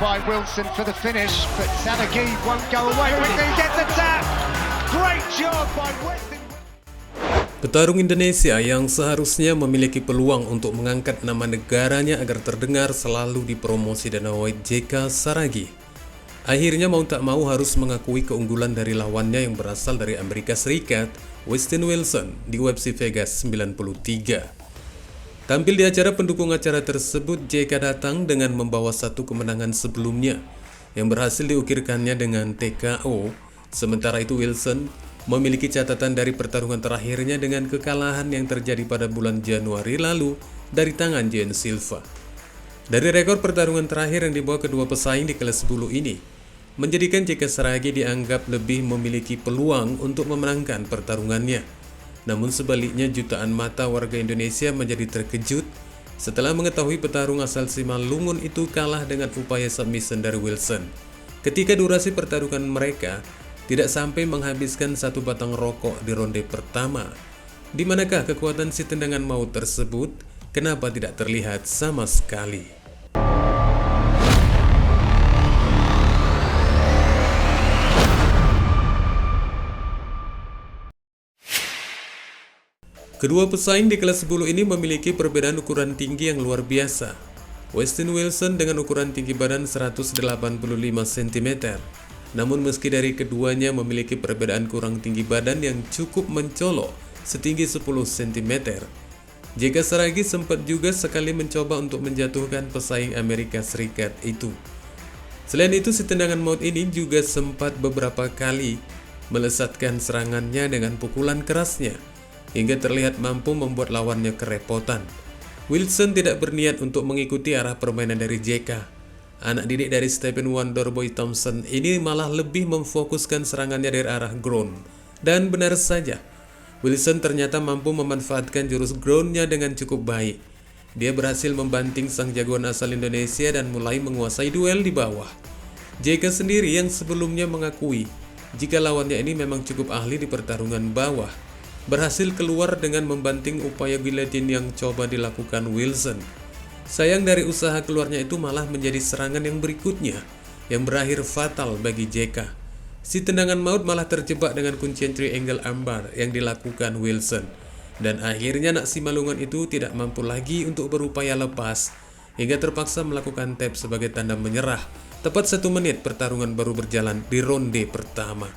by Wilson for the finish, but Sanagi won't go away with it. He gets a tap. Great job by Weston. Petarung Indonesia yang seharusnya memiliki peluang untuk mengangkat nama negaranya agar terdengar selalu dipromosi Dana White, JK Saragi, akhirnya mau tak mau harus mengakui keunggulan dari lawannya yang berasal dari Amerika Serikat, Weston Wilson, di UFC Vegas 93. Tampil di acara pendukung acara tersebut, JK datang dengan membawa satu kemenangan sebelumnya yang berhasil diukirkannya dengan TKO. Sementara itu Wilson memiliki catatan dari pertarungan terakhirnya dengan kekalahan yang terjadi pada bulan Januari lalu dari tangan Jen Silva. Dari rekor pertarungan terakhir yang dibawa kedua pesaing di kelas bulu ini, menjadikan JK Saragi dianggap lebih memiliki peluang untuk memenangkan pertarungannya. Namun sebaliknya jutaan mata warga Indonesia menjadi terkejut setelah mengetahui petarung asal Simalungun itu kalah dengan upaya submission dari Wilson. Ketika durasi pertarungan mereka tidak sampai menghabiskan satu batang rokok di ronde pertama. Di manakah kekuatan si tendangan maut tersebut? Kenapa tidak terlihat sama sekali? Kedua pesaing di kelas bulu ini memiliki perbedaan ukuran tinggi yang luar biasa. Weston Wilson dengan ukuran tinggi badan 185 cm. Namun meski dari keduanya memiliki perbedaan kurang tinggi badan yang cukup mencolok setinggi 10 cm, JK Saragi sempat juga sekali mencoba untuk menjatuhkan pesaing Amerika Serikat itu. Selain itu, si tendangan maut ini juga sempat beberapa kali melesatkan serangannya dengan pukulan kerasnya, hingga terlihat mampu membuat lawannya kerepotan. Wilson tidak berniat untuk mengikuti arah permainan dari JK. Anak didik dari Stephen Wonderboy Thompson ini malah lebih memfokuskan serangannya dari arah ground. Dan benar saja, Wilson ternyata mampu memanfaatkan jurus groundnya dengan cukup baik. Dia berhasil membanting sang jagoan asal Indonesia dan mulai menguasai duel di bawah. JK sendiri yang sebelumnya mengakui jika lawannya ini memang cukup ahli di pertarungan bawah, berhasil keluar dengan membanting upaya guillotine yang coba dilakukan Wilson. Sayang dari usaha keluarnya itu malah menjadi serangan yang berikutnya yang berakhir fatal bagi JK. Si tendangan maut malah terjebak dengan kuncian triangle armbar yang dilakukan Wilson. Dan akhirnya anak Simalungun itu tidak mampu lagi untuk berupaya lepas hingga terpaksa melakukan tap sebagai tanda menyerah. Tepat 1 menit pertarungan baru berjalan di ronde pertama.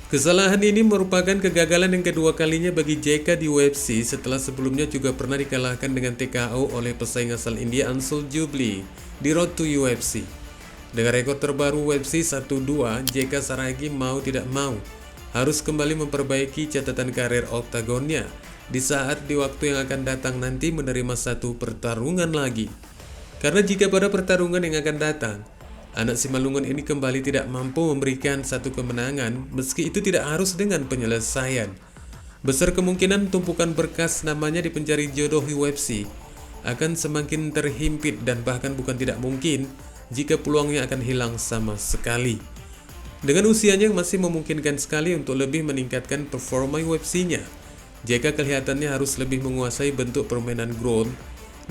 Kesalahan ini merupakan kegagalan yang kedua kalinya bagi JK di UFC setelah sebelumnya juga pernah dikalahkan dengan TKO oleh pesaing asal India Anshul Jubli di Road to UFC. Dengan rekor terbaru UFC 1-2, JK Saragi mau tidak mau harus kembali memperbaiki catatan karir oktagonnya di saat di waktu yang akan datang nanti menerima satu pertarungan lagi. Karena jika pada pertarungan yang akan datang, anak Simalungun ini kembali tidak mampu memberikan satu kemenangan, meski itu tidak harus dengan penyelesaian, besar kemungkinan tumpukan berkas namanya di pencari jodoh UFC akan semakin terhimpit dan bahkan bukan tidak mungkin jika peluangnya akan hilang sama sekali. Dengan usianya yang masih memungkinkan sekali untuk lebih meningkatkan performa UFC-nya, JK kelihatannya harus lebih menguasai bentuk permainan ground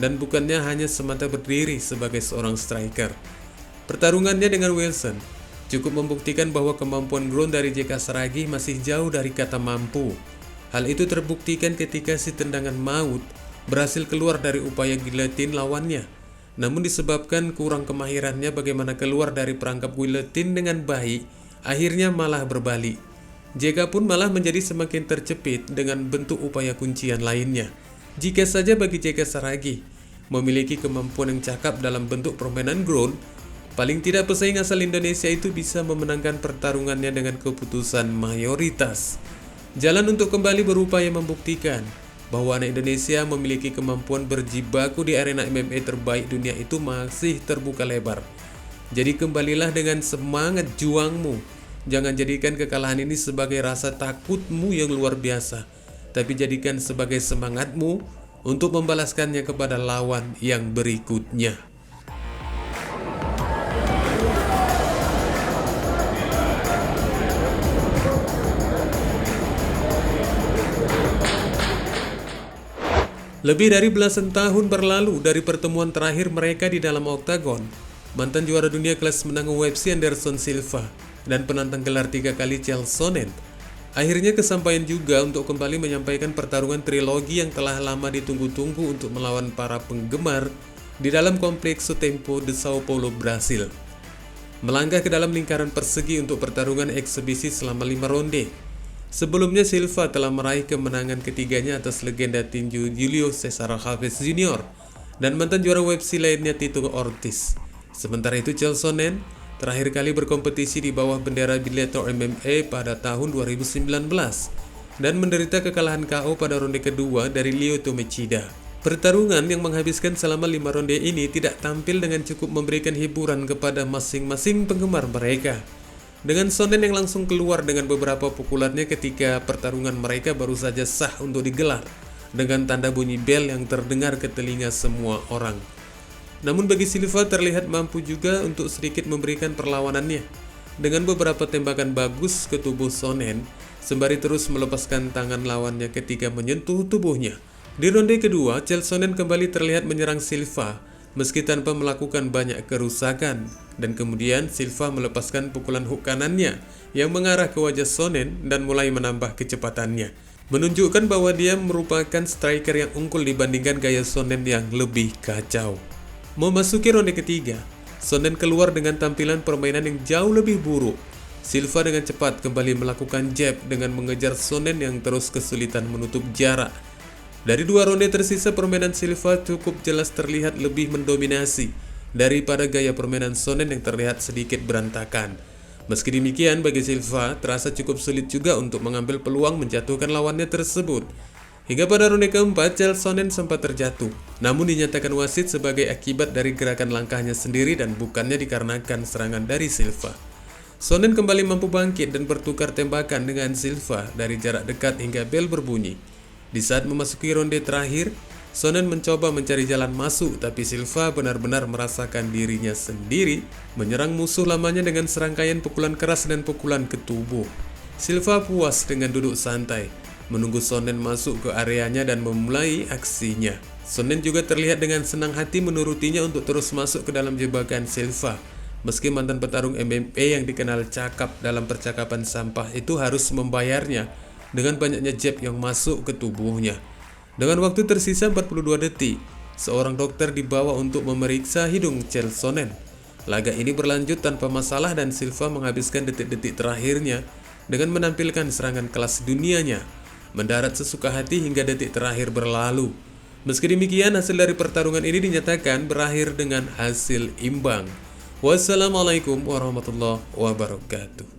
dan bukannya hanya semata berdiri sebagai seorang striker. Pertarungannya dengan Wilson cukup membuktikan bahwa kemampuan ground dari JK Saragi masih jauh dari kata mampu. Hal itu terbuktikan ketika si tendangan maut berhasil keluar dari upaya guillotine lawannya. Namun disebabkan kurang kemahirannya bagaimana keluar dari perangkap guillotine dengan baik, akhirnya malah berbalik. JK pun malah menjadi semakin tercepit dengan bentuk upaya kuncian lainnya. Jika saja bagi JK Saragi memiliki kemampuan yang cakap dalam bentuk permainan ground, paling tidak pesaing asal Indonesia itu bisa memenangkan pertarungannya dengan keputusan mayoritas. Jalan untuk kembali berupaya membuktikan bahwa anak Indonesia memiliki kemampuan berjibaku di arena MMA terbaik dunia itu masih terbuka lebar. Jadi kembalilah dengan semangat juangmu. Jangan jadikan kekalahan ini sebagai rasa takutmu yang luar biasa, tapi jadikan sebagai semangatmu untuk membalaskannya kepada lawan yang berikutnya. Lebih dari belasan tahun berlalu dari pertemuan terakhir mereka di dalam oktagon, mantan juara dunia kelas menang UFC Anderson Silva dan penantang gelar 3 kali Chael Sonnen akhirnya kesampaian juga untuk kembali menyampaikan pertarungan trilogi yang telah lama ditunggu-tunggu untuk melawan para penggemar di dalam kompleks Tempo de Sao Paulo, Brasil. Melangkah ke dalam lingkaran persegi untuk pertarungan eksebisi selama 5 ronde. Sebelumnya Silva telah meraih kemenangan ketiganya atas legenda tinju Julio Cesar Chavez Jr. dan mantan juara UFC lainnya Tito Ortiz. Sementara itu Chael Sonnen terakhir kali berkompetisi di bawah bendera Bellator MMA pada tahun 2019 dan menderita kekalahan KO pada ronde kedua dari Lyoto Machida. Pertarungan yang menghabiskan selama 5 ronde ini tidak tampil dengan cukup memberikan hiburan kepada masing-masing penggemar mereka. Dengan Sonnen yang langsung keluar dengan beberapa pukulannya ketika pertarungan mereka baru saja sah untuk digelar dengan tanda bunyi bel yang terdengar ke telinga semua orang. Namun bagi Silva terlihat mampu juga untuk sedikit memberikan perlawanannya dengan beberapa tembakan bagus ke tubuh Sonnen sembari terus melepaskan tangan lawannya ketika menyentuh tubuhnya. Di ronde kedua, Chael Sonnen kembali terlihat menyerang Silva meski tanpa melakukan banyak kerusakan, dan kemudian Silva melepaskan pukulan hook kanannya yang mengarah ke wajah Sonnen dan mulai menambah kecepatannya, menunjukkan bahwa dia merupakan striker yang unggul dibandingkan gaya Sonnen yang lebih kacau. Memasuki ronde ketiga, Sonnen keluar dengan tampilan permainan yang jauh lebih buruk. Silva dengan cepat kembali melakukan jab dengan mengejar Sonnen yang terus kesulitan menutup jarak. Dari 2 ronde tersisa, permainan Silva cukup jelas terlihat lebih mendominasi daripada gaya permainan Sonnen yang terlihat sedikit berantakan. Meski demikian, bagi Silva terasa cukup sulit juga untuk mengambil peluang menjatuhkan lawannya tersebut. Hingga pada ronde keempat, Chael Sonnen sempat terjatuh, namun dinyatakan wasit sebagai akibat dari gerakan langkahnya sendiri dan bukannya dikarenakan serangan dari Silva. Sonnen kembali mampu bangkit dan bertukar tembakan dengan Silva dari jarak dekat hingga bel berbunyi. Di saat memasuki ronde terakhir, Sonnen mencoba mencari jalan masuk, tapi Silva benar-benar merasakan dirinya sendiri menyerang musuh lamanya dengan serangkaian pukulan keras dan pukulan ke tubuh. Silva puas dengan duduk santai, menunggu Sonnen masuk ke areanya dan memulai aksinya. Sonnen juga terlihat dengan senang hati menurutinya untuk terus masuk ke dalam jebakan Silva. Meski mantan petarung MMA yang dikenal cakap dalam percakapan sampah itu harus membayarnya dengan banyaknya jab yang masuk ke tubuhnya. Dengan waktu tersisa 42 detik, seorang dokter dibawa untuk memeriksa hidung Chael Sonnen. Laga ini berlanjut tanpa masalah dan Silva menghabiskan detik-detik terakhirnya dengan menampilkan serangan kelas dunianya, mendarat sesuka hati hingga detik terakhir berlalu. Meski demikian, hasil dari pertarungan ini dinyatakan berakhir dengan hasil imbang. Wassalamualaikum warahmatullahi wabarakatuh.